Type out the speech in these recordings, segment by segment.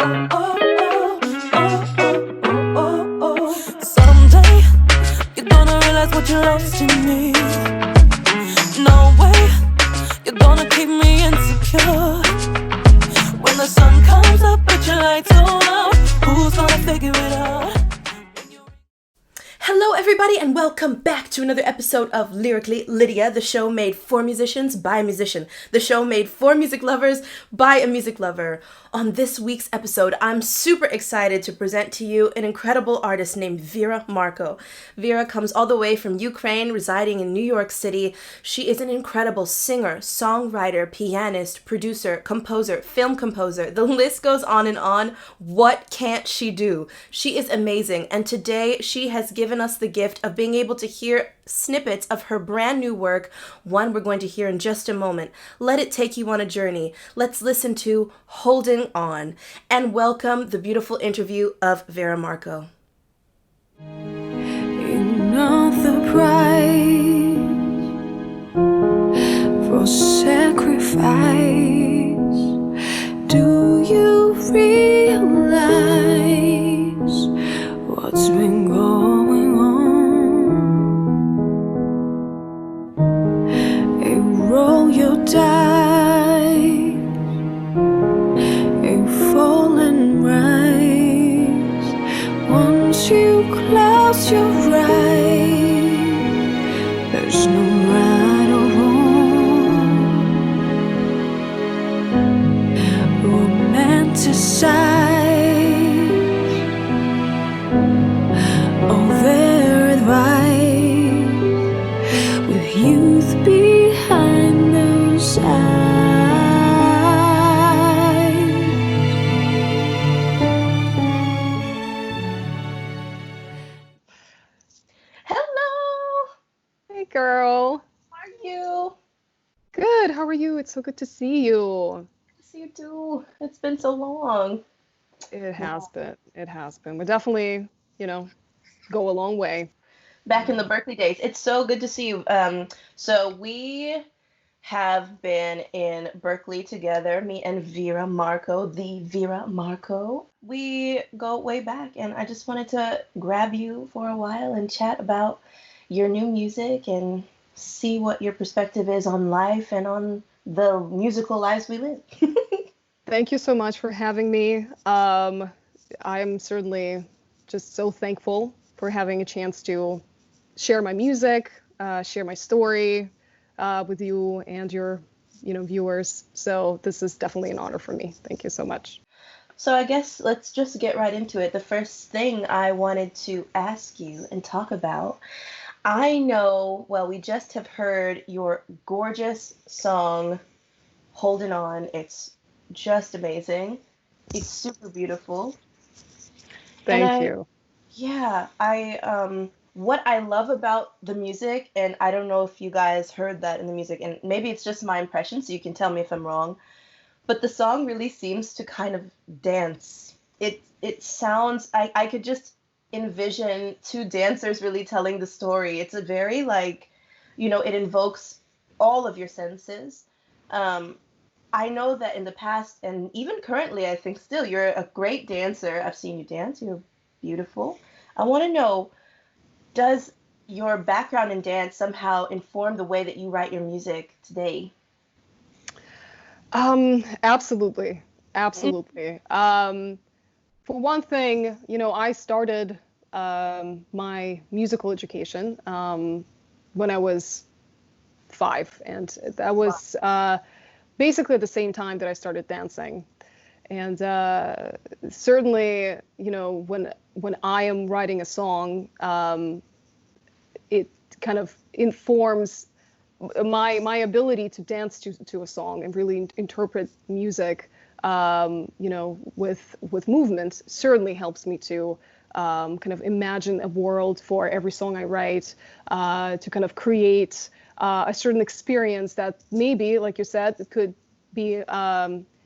Someday you're gonna realize what you lost in me. No way you're gonna keep me insecure. When the sun comes up, but your lights go out, who's gonna figure it out? Hello everybody and welcome back to another episode of Lyrically Lydia, the show made for musicians by a musician, the show made for music lovers by a music lover. On this week's episode, I'm super excited to present to you an incredible artist named Vera Marko. Vera comes all the way from Ukraine, residing in New York City. She is an incredible singer, songwriter, pianist, producer, composer, film composer. The list goes on and on. What can't she do? She is amazing, and today she has given us the gift of being able to hear snippets of her brand new work, one we're going to hear in just a moment. Let it take you on a journey. Let's listen to Holding On and welcome the beautiful interview of Vera Marko. You know the price for sacrifice. Do you realize what's been going on? A roll your dice, a fall and rise. Once you close your eyes, there's no right or wrong. Romanticize all their advice with youth behind those eyes. Hello! Hey girl. How are you? Good. How are you? It's so good to see you. See you too. It's been so long. It has been. It has been. We definitely, go a long way. Back in the Berkeley days. It's so good to see you. So we have been in Berkeley together, me and Vera Marko, the Vera Marko. We go way back, and I just wanted to grab you for a while and chat about your new music and see what your perspective is on life and on the musical lives we live. Thank you so much for having me. I'm certainly just so thankful for having a chance to share my music, share my story with you and your, viewers. So this is definitely an honor for me. Thank you so much. So I guess let's just get right into it. The first thing I wanted to ask you and talk about, I know, well, we just have heard your gorgeous song, Holding On. It's just amazing. It's super beautiful. Thank you. Yeah, what I love about the music, and I don't know if you guys heard that in the music, and maybe it's just my impression, so you can tell me if I'm wrong, but the song really seems to kind of dance. It sounds, I could just envision two dancers really telling the story. It's a very it invokes all of your senses. I know that in the past and even currently, I think still, you're a great dancer. I've seen you dance. You're beautiful. I want to know, does your background in dance somehow inform the way that you write your music today? Absolutely. Absolutely. For one thing, I started my musical education when I was 5, and that was basically at the same time that I started dancing. And certainly, when I am writing a song, it kind of informs my ability to dance to a song and really interpret music, with movement. Certainly helps me to kind of imagine a world for every song I write, to kind of create a certain experience that maybe, like you said, it could be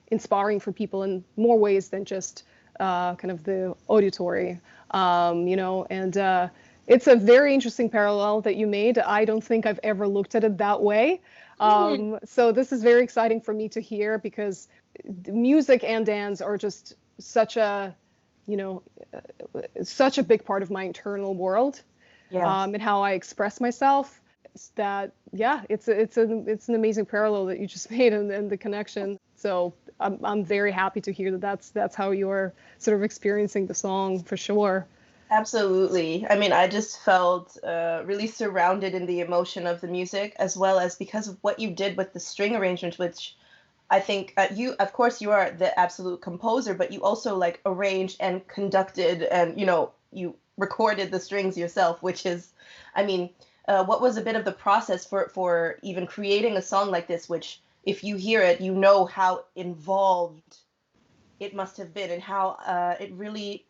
inspiring for people in more ways than just kind of the auditory, and it's a very interesting parallel that you made. I don't think I've ever looked at it that way. So this is very exciting for me to hear, because music and dance are just such a, you know, such a big part of my internal world, Yeah. and how I express myself. That, yeah, it's an amazing parallel that you just made, and the connection. So I'm very happy to hear that that's how you're sort of experiencing the song for sure. Absolutely. I mean, I just felt really surrounded in the emotion of the music, as well as because of what you did with the string arrangement, which I think you, of course, you are the absolute composer, but you also like arranged and conducted and, you recorded the strings yourself, which is, I mean, what was a bit of the process for even creating a song like this, which if you hear it, you know how involved it must have been and how it really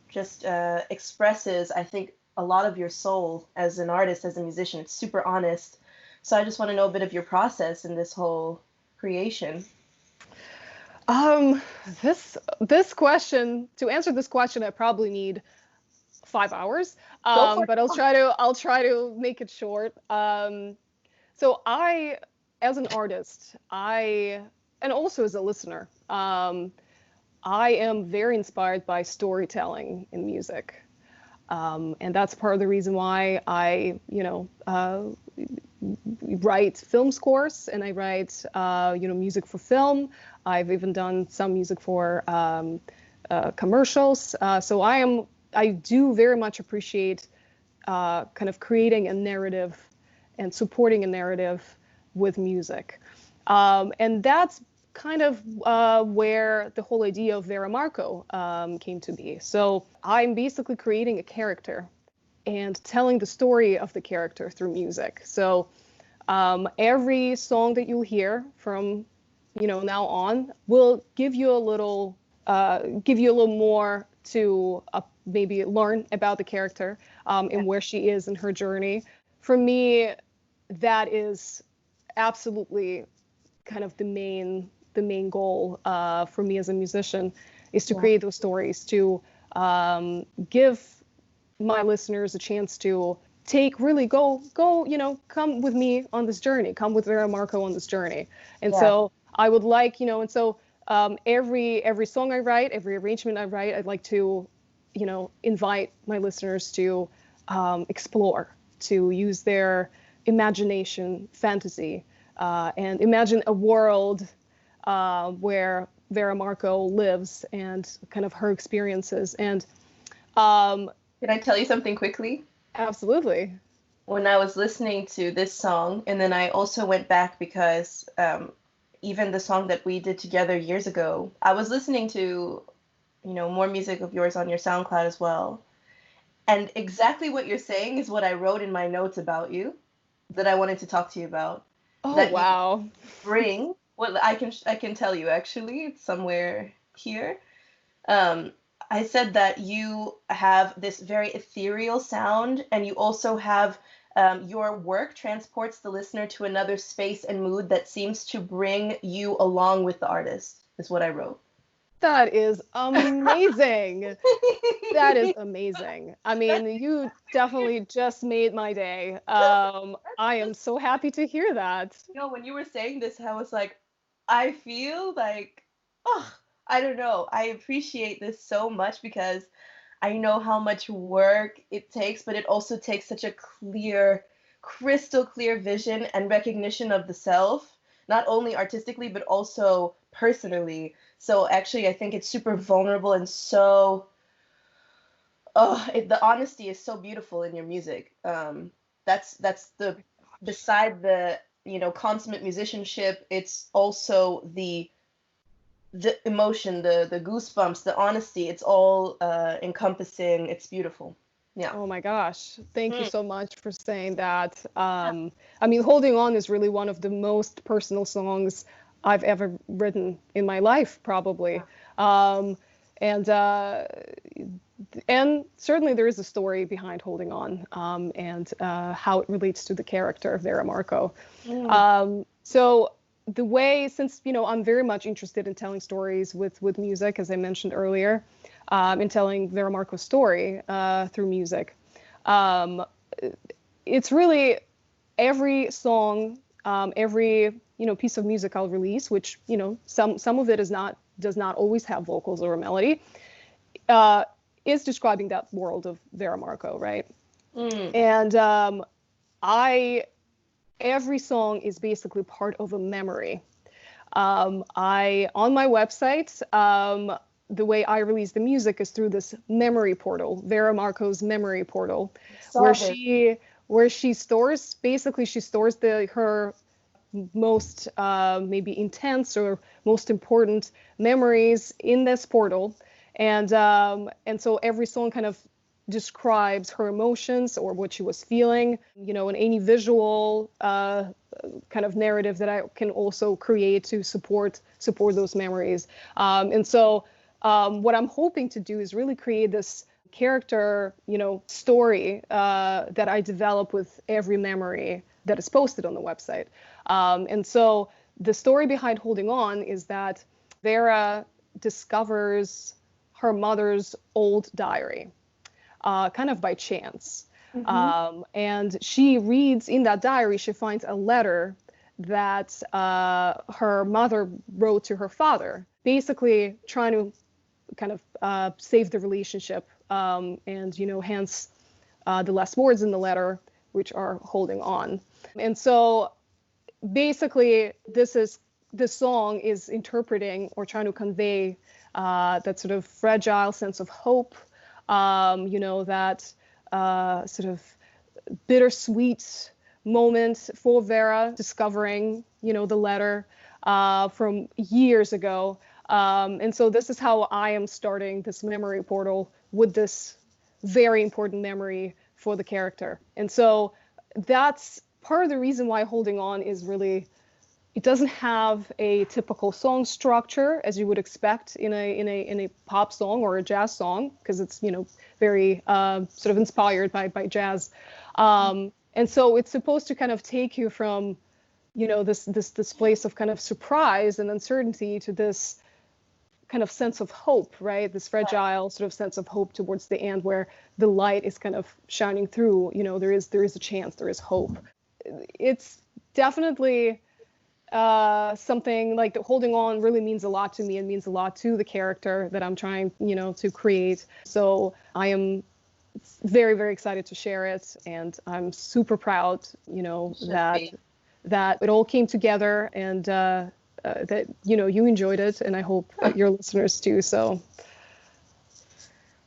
just expresses, I think, a lot of your soul as an artist, as a musician. It's super honest. So I just want to know a bit of your process in this whole creation. Um, this question, to answer this question, I probably need 5 hours. Go for But I'll try to make it short. So as an artist, and also as a listener, I am very inspired by storytelling in music. And that's part of the reason why I, write film scores, and I write, music for film. I've even done some music for commercials. So I do very much appreciate kind of creating a narrative and supporting a narrative with music. And that's kind of where the whole idea of Vera Marko came to be. So I'm basically creating a character and telling the story of the character through music. So every song that you'll hear from, now on will give you a little more to maybe learn about the character, and where she is in her journey. For me, that is absolutely kind of the main goal for me as a musician, is to create those stories, to give my listeners a chance to come with me on this journey, come with Vera Marko on this journey. And so I would like, every song I write, every arrangement I write, I'd like to, invite my listeners to explore, to use their imagination, fantasy, and imagine a world where Vera Marko lives, and kind of her experiences. And Can I tell you something quickly? absolutely. When I was listening to this song, and then I also went back because even the song that we did together years ago, I was listening to, more music of yours on your SoundCloud as well. And exactly what you're saying is what I wrote in my notes about you, that I wanted to talk to you about. Oh, That you wow. bring, well, I can tell you actually, it's somewhere here. Um, I said that you have this very ethereal sound, and you also have your work transports the listener to another space and mood that seems to bring you along with the artist, is what I wrote. That is amazing. That is amazing. I mean, you definitely just made my day. I am so happy to hear that. When you were saying this, I was like, I feel like, oh, I don't know. I appreciate this so much because I know how much work it takes, but it also takes such a clear, crystal clear vision and recognition of the self, not only artistically, but also personally. So actually, I think it's super vulnerable and so, the honesty is so beautiful in your music. That's the, beside the, consummate musicianship, it's also the emotion, the goosebumps, the honesty. It's all encompassing. It's beautiful. Yeah. Oh my gosh. Thank you so much for saying that. I mean, Holding On is really one of the most personal songs I've ever written in my life, probably. And certainly there is a story behind Holding On, and how it relates to the character of Vera Marko. So the way, since I'm very much interested in telling stories with music, as I mentioned earlier, in telling Vera Marko's story through music, it's really every song, every piece of music I'll release, which some of it is not does not always have vocals or a melody, is describing that world of Vera Marko, right? And every song is basically part of a memory. On my website, the way I release the music is through this memory portal, Vera Marko's memory portal, where she stores her most maybe intense or most important memories in this portal, and so every song kind of describes her emotions or what she was feeling, and any visual kind of narrative that I can also create to support those memories. And so what I'm hoping to do is really create this character, story that I develop with every memory that is posted on the website. And so the story behind Holding On is that Vera discovers her mother's old diary, kind of by chance. And she reads in that diary, she finds a letter that her mother wrote to her father, basically trying to kind of save the relationship, and hence the last words in the letter, which are holding on. And so basically this song is interpreting or trying to convey that sort of fragile sense of hope, that sort of bittersweet moment for Vera discovering, the letter from years ago. And so this is how I am starting this memory portal, with this very important memory for the character. And so that's part of the reason why Holding On is really, it doesn't have a typical song structure as you would expect in a pop song or a jazz song, because it's very sort of inspired by jazz, and so it's supposed to kind of take you from this place of kind of surprise and uncertainty to this kind of sense of hope, right? This fragile sort of sense of hope towards the end, where the light is kind of shining through. There is a chance, there is hope. It's definitely something like the Holding On really means a lot to me and means a lot to the character that I'm trying, to create. So I am very, very excited to share it, and I'm super proud, that it all came together, and that you enjoyed it, and I hope your listeners too. So,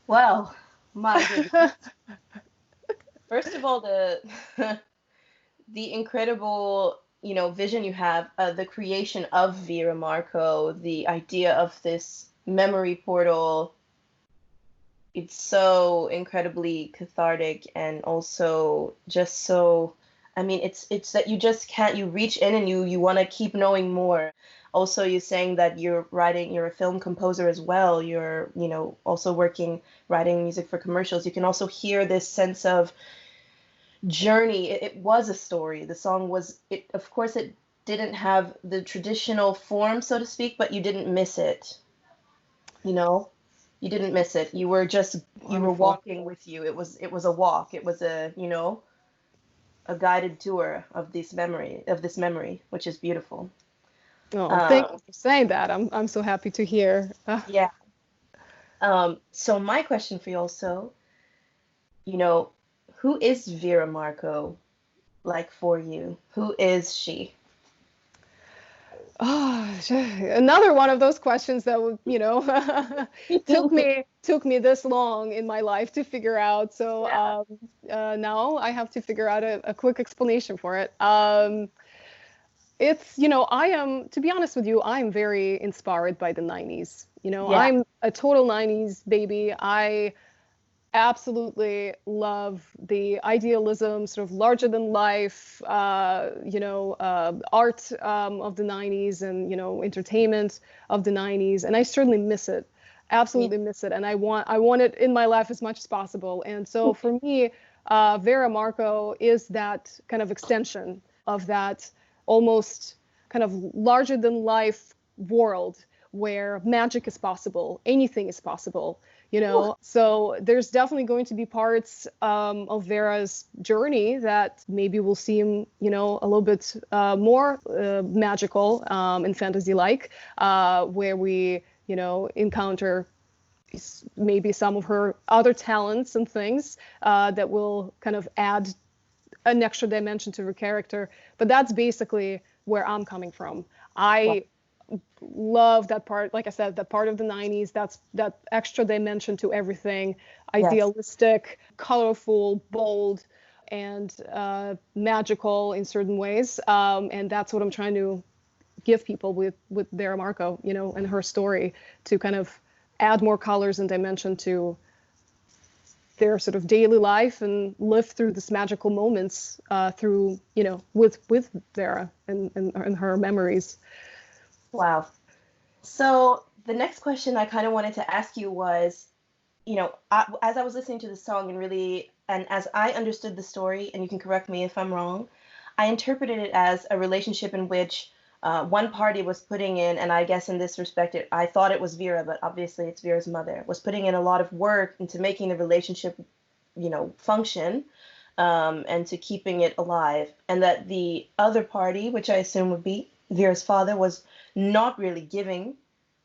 Well, my goodness. First of all, the incredible vision you have, the creation of Vera Marko, the idea of this memory portal. It's so incredibly cathartic, and also just so, it's that you just can't, you reach in and you want to keep knowing more. Also, you're saying that you're a film composer as well. You're, also writing music for commercials. You can also hear this sense of journey. It was a story. The song was, of course, it didn't have the traditional form, so to speak, but you didn't miss it. You didn't miss it. You were walking with you. It was a walk. It was a guided tour of this memory, which is beautiful. Oh, thank you for saying that. I'm so happy to hear. Yeah. So my question for you also, who is Vera Marko like for you? Who is she? Oh, another one of those questions that took me this long in my life to figure out. So now I have to figure out a quick explanation for it. It's, I am, to be honest with you, I'm very inspired by the 90s. I'm a total 90s baby. I absolutely love the idealism, sort of larger than life, art of the 90s, and entertainment of the 90s, and I certainly miss it, absolutely miss it, and I want it in my life as much as possible. And so for me, Vera Marko is that kind of extension of that almost kind of larger than life world where magic is possible, anything is possible. So there's definitely going to be parts of Vera's journey that maybe will seem, a little bit more magical and fantasy-like, where we encounter maybe some of her other talents and things that will kind of add an extra dimension to her character. But that's basically where I'm coming from. I love that part, like I said, that part of the 90s, that's that extra dimension to everything, idealistic, colorful, bold, and magical in certain ways. And that's what I'm trying to give people with Vera Marko, and her story, to kind of add more colors and dimension to their sort of daily life and live through this magical moments through, with Vera and her memories. Wow. So the next question I kind of wanted to ask you was, as I was listening to the song and as I understood the story, and you can correct me if I'm wrong, I interpreted it as a relationship in which one party was putting in, and I guess in this respect, I thought it was Vera, but obviously it's Vera's mother, was putting in a lot of work into making the relationship, function, and to keeping it alive. And that the other party, which I assume would be Vera's father, was not really giving,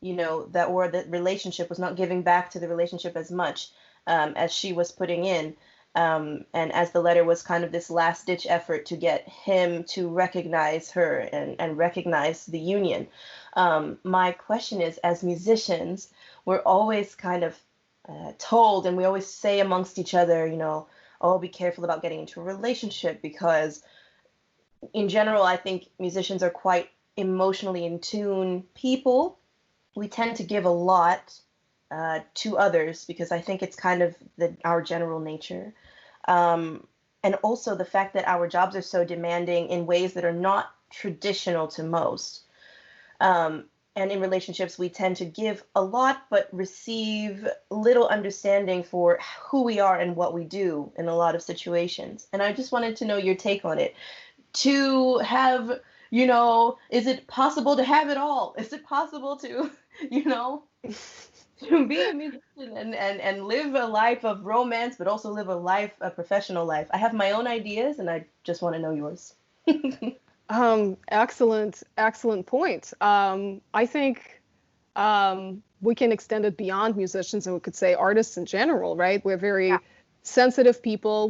or the relationship was not giving back to the relationship as much as she was putting in. And as the letter was kind of this last ditch effort to get him to recognize her and recognize the union. My question is, as musicians, we're always kind of told, and we always say amongst each other, oh, be careful about getting into a relationship, because in general, I think musicians are quite emotionally in tune people. We tend to give a lot to others, because I think it's kind of our general nature. And also the fact that our jobs are so demanding in ways that are not traditional to most. And in relationships, we tend to give a lot, but receive little understanding for who we are and what we do in a lot of situations. And I just wanted to know your take on it. To have, is it possible to have it all? Is it possible to, to be a musician and live a life of romance, but also live a professional life? I have my own ideas, and I just want to know yours. Excellent point. I think we can extend it beyond musicians, and we could say artists in general, right? We're very sensitive people.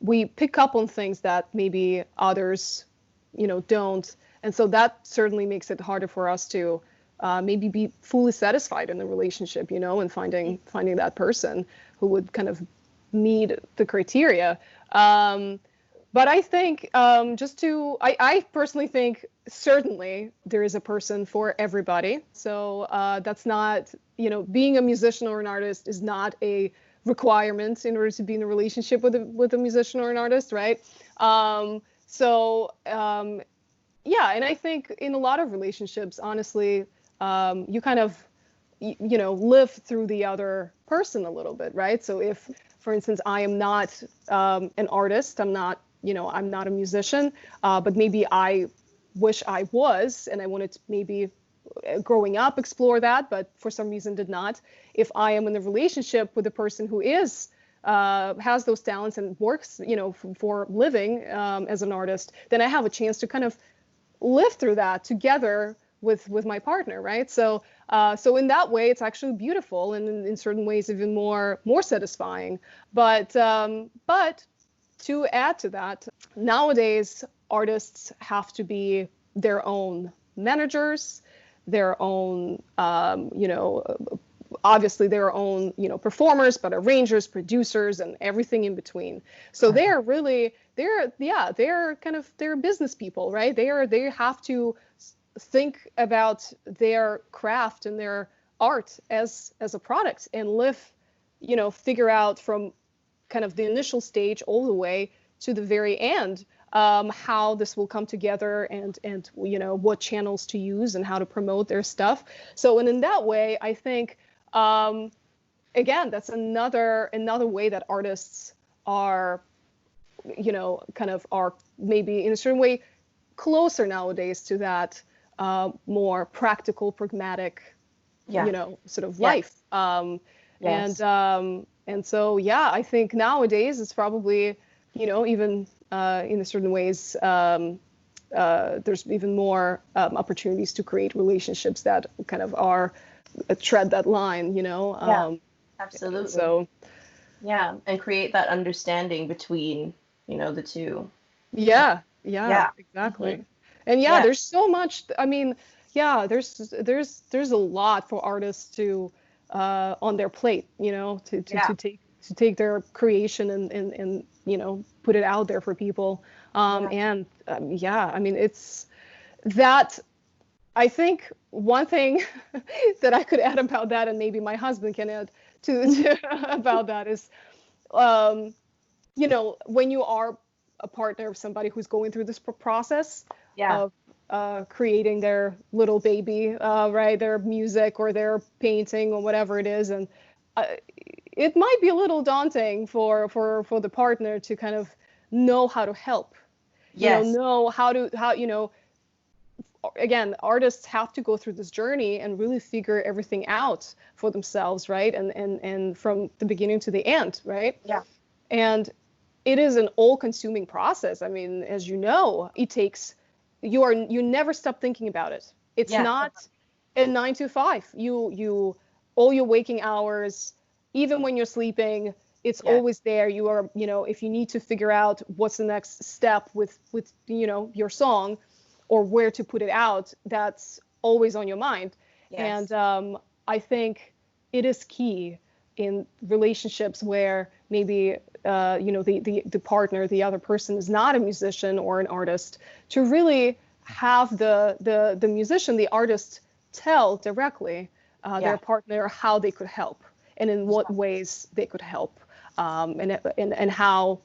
We pick up on things that maybe others, don't. And so that certainly makes it harder for us to maybe be fully satisfied in the relationship, and finding that person who would kind of meet the criteria. But I think I personally think certainly there is a person for everybody. So that's not, being a musician or an artist is not a requirement in order to be in a relationship with a musician or an artist, right? Yeah, and I think in a lot of relationships, honestly, you kind of, live through the other person a little bit, right? So if, for instance, I am not an artist, I'm not a musician, but maybe I wish I was, and I wanted to maybe growing up explore that, but for some reason did not. If I am in a relationship with a person who has those talents and works, for living as an artist, then I have a chance to kind of live through that together with my partner, right? So in that way, it's actually beautiful, and in certain ways even more satisfying. But to add to that, nowadays artists have to be their own managers, their own, obviously their own, performers, but arrangers, producers, and everything in between. So they're business people, right? They have to think about their craft and their art as a product, and figure out from kind of the initial stage all the way to the very end, how this will come together, and what channels to use and how to promote their stuff. So, and in that way, I think, again, that's another way that artists are, kind of are maybe in a certain way closer nowadays to that more practical, pragmatic, sort of life. Yes. And so, yeah, I think nowadays it's probably, even in certain ways, there's even more opportunities to create relationships that kind of are tread that line, Yeah, absolutely. So Yeah, and create that understanding between, the two. yeah, Yeah. exactly. Hmm. And yeah, Yeah. there's so much. I mean, yeah, there's a lot for artists to on their plate, Yeah. to take their creation and put it out there for people. Yeah. And yeah, I mean, it's that. I think one thing that I could add about that, and maybe my husband can add to about that, is um, when you are a partner of somebody who's going through this process Yeah. of creating their little baby, right, their music or their painting or whatever it is, and uh, it might be a little daunting for the partner to kind of know how to help, Yes. know how again, artists have to go through this journey and really figure everything out for themselves, right, and from the beginning to the end, right, Yeah. and it is an all-consuming process. I mean, as you know, it takes you never stop thinking about it. It's Yeah. not a 9 to 5. You all your waking hours, even when you're sleeping, it's Yeah. always there. You are, if you need to figure out what's the next step with your song, or where to put it out, that's always on your mind. And Yes. I think it is key in relationships where maybe the partner, the other person is not a musician or an artist, to really have the musician, the artist, tell directly Yeah. their partner how they could help and in what ways they could help, and how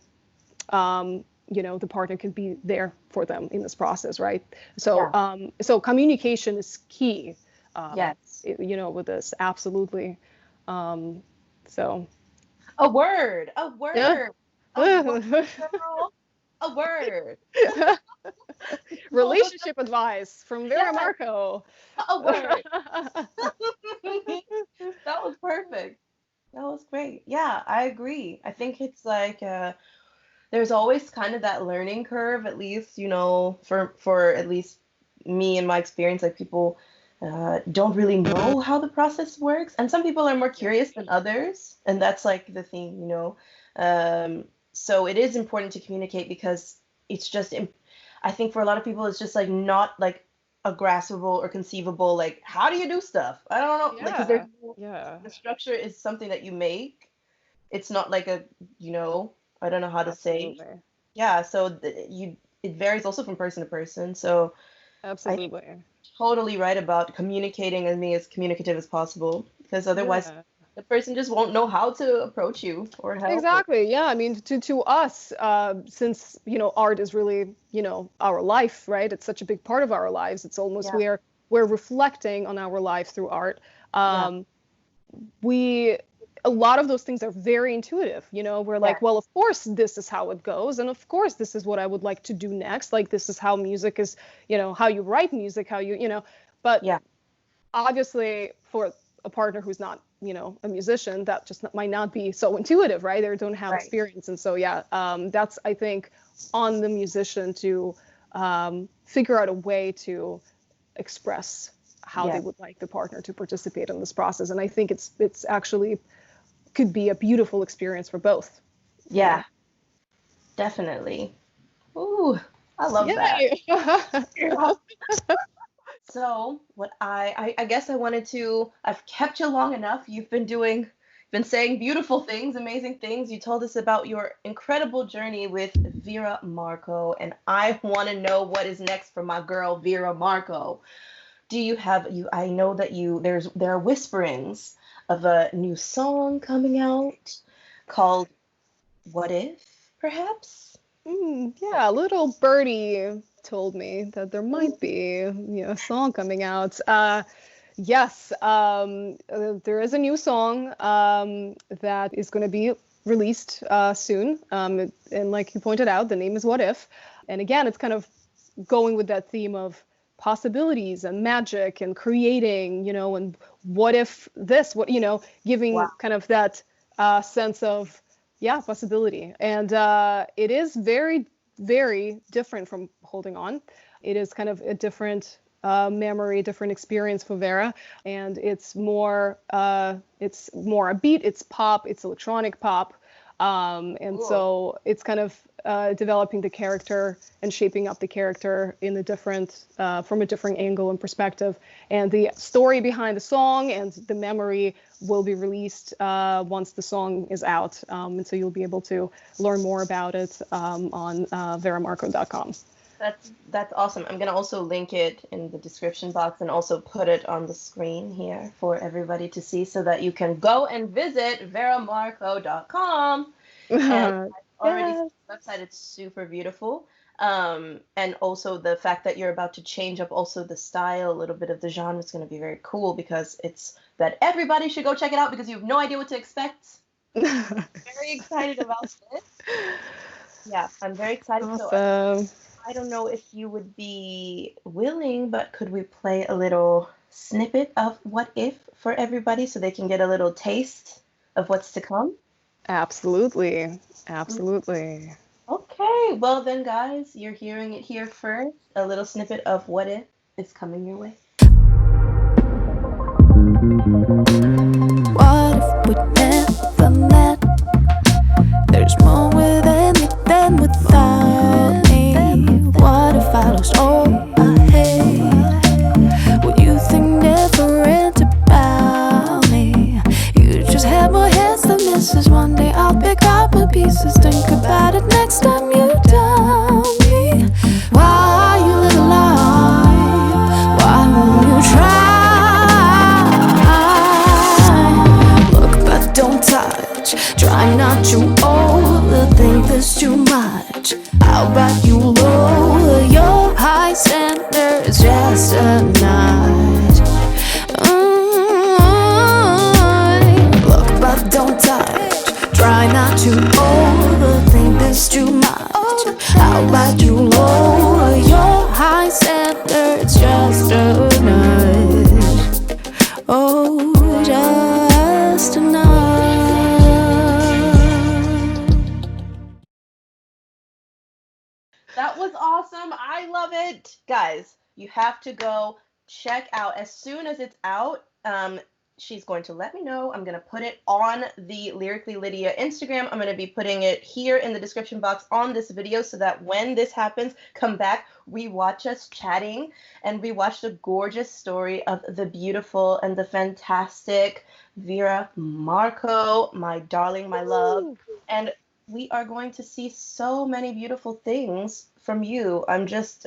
the partner can be there for them in this process, right? So Yeah. so communication is key, Yes. with this, absolutely. um, so A word. A yeah. word. A word, girl. A word. Relationship advice from Vera Yes. Marko. A word. That was perfect. That was great. Yeah, I agree. I think it's like there's always kind of that learning curve, at least, for at least me and my experience, like people don't really know how the process works. And some people are more Yeah. curious than others, and that's like the thing. So it is important to communicate because it's just, I think for a lot of people, it's just like not like a graspable or conceivable, like, how do you do stuff? I don't know, like, because Yeah. Yeah. the structure is something that you make. It's not like you know, I don't know how to say. Absolutely. Yeah, so it varies also from person to person. So I think Absolutely. totally right about communicating and being as communicative as possible, because otherwise Yeah. the person just won't know how to approach you or help. Or Exactly. Yeah. I mean, to us, since art is really our life, right? It's such a big part of our lives. It's almost yeah, we're reflecting on our life through art. yeah, Um, we A lot of those things are very intuitive. We're yeah, like, well, of course this is how it goes, and of course this is what I would like to do next. Like, this is how music is, how you write music, how but yeah, obviously for a partner who's not a musician, that just might not be so intuitive, right? They don't have right. experience. And so yeah, that's, I think, on the musician to figure out a way to express how they Yes, would like the partner to participate in this process. And I think it's actually could be a beautiful experience for both. yeah, definitely. Ooh, I love that. Yay. Yeah. So what I guess I wanted to, I've kept you long enough. Been saying beautiful things, amazing things. You told us about your incredible journey with Vera Marko, and I want to know what is next for my girl Vera Marko. Do you have you I know that there are whisperings of a new song coming out called What If, perhaps? Yeah, little birdie told me that there might be, a song coming out. Yes, there is a new song that is going to be released soon. And like you pointed out, the name is What If. And again, it's kind of going with that theme of possibilities and magic and creating, and what if this, Wow. giving kind of that sense of, yeah, possibility. And it is very, very different from Holding On. It is kind of a different memory, different experience for Vera, and it's more upbeat. It's pop. It's electronic pop, and Cool. so it's kind of developing the character and shaping up the character in a different from a different angle and perspective. And the story behind the song and the memory will be released once the song is out, and so you'll be able to learn more about it on veramarko.com. That's awesome. I'm gonna also link it in the description box and also put it on the screen here for everybody to see so that you can go and visit veramarko.com. And I've already seen the website. It's super beautiful. And also the fact that you're about to change up also the style, a little bit of the genre is going to be very cool because it's that everybody should go check it out because you have no idea what to expect. Very excited about this. Yeah, I'm very excited. Awesome. So I don't know if you would be willing, but could we play a little snippet of What If for everybody so they can get a little taste of what's to come? Absolutely. Absolutely. Okay, well then, guys, you're hearing it here first. A little snippet of What If is coming your way. What if we never met? There's more within me than without me. What if I lost all my hate? Would you think different about me? You just had more heads than misses. One day I'll pick up my pieces. Think about it next time you doubt me. Why you little lie? Why won't you try? Look but don't touch. Try not to overthink this too much. How about you lower your high standards just a notch? Look but don't touch. Try not to overthink this too much. How about you lower your high standards just a notch? Oh, just a notch. That was awesome. I love it. Guys, you have to go check out as soon as it's out. She's going to let me know. I'm going to put it on the Lyrically Lydia Instagram. I'm going to be putting it here in the description box on this video so that when this happens, come back, rewatch us chatting, and rewatch the gorgeous story of the beautiful and the fantastic Vera Marko, my darling, my love. And we are going to see so many beautiful things from you. I'm just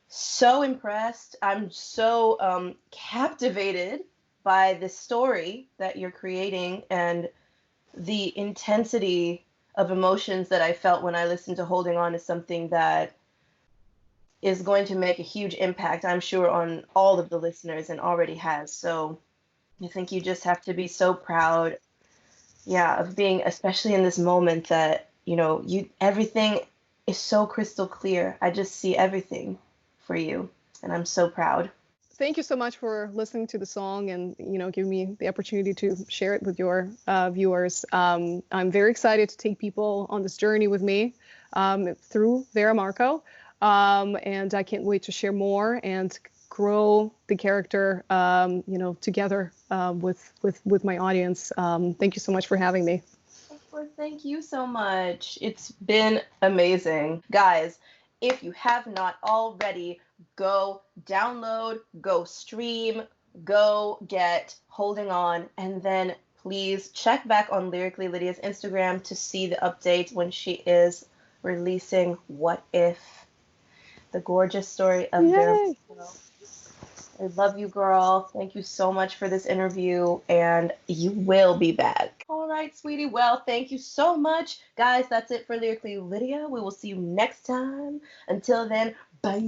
so impressed. I'm so captivated by the story that you're creating and the intensity of emotions that I felt when I listened to Holding On is something that is going to make a huge impact, I'm sure, on all of the listeners and already has. So I think you just have to be so proud, yeah, of being, especially in this moment that, you know, everything is so crystal clear. I just see everything for you, and I'm so proud. Thank you so much for listening to the song and, you know, giving me the opportunity to share it with your viewers. I'm very excited to take people on this journey with me through Vera Marko, and I can't wait to share more and grow the character, you know, together with my audience. Thank you so much for having me. Well, thank you so much. It's been amazing. Guys, if you have not already, go download, go stream, go get Holding On, and then please check back on Lyrically Lydia's Instagram to see the update when she is releasing What If, the gorgeous story of Vera Marko. I love you, girl. Thank you so much for this interview, and you will be back. All right, sweetie. Well, thank you so much. Guys, that's it for Lyrically Lydia. We will see you next time. Until then, bye.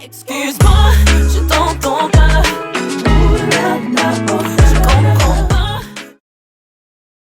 Excuse-moi, je t'entends pas. Ouh là là, oh, je comprends.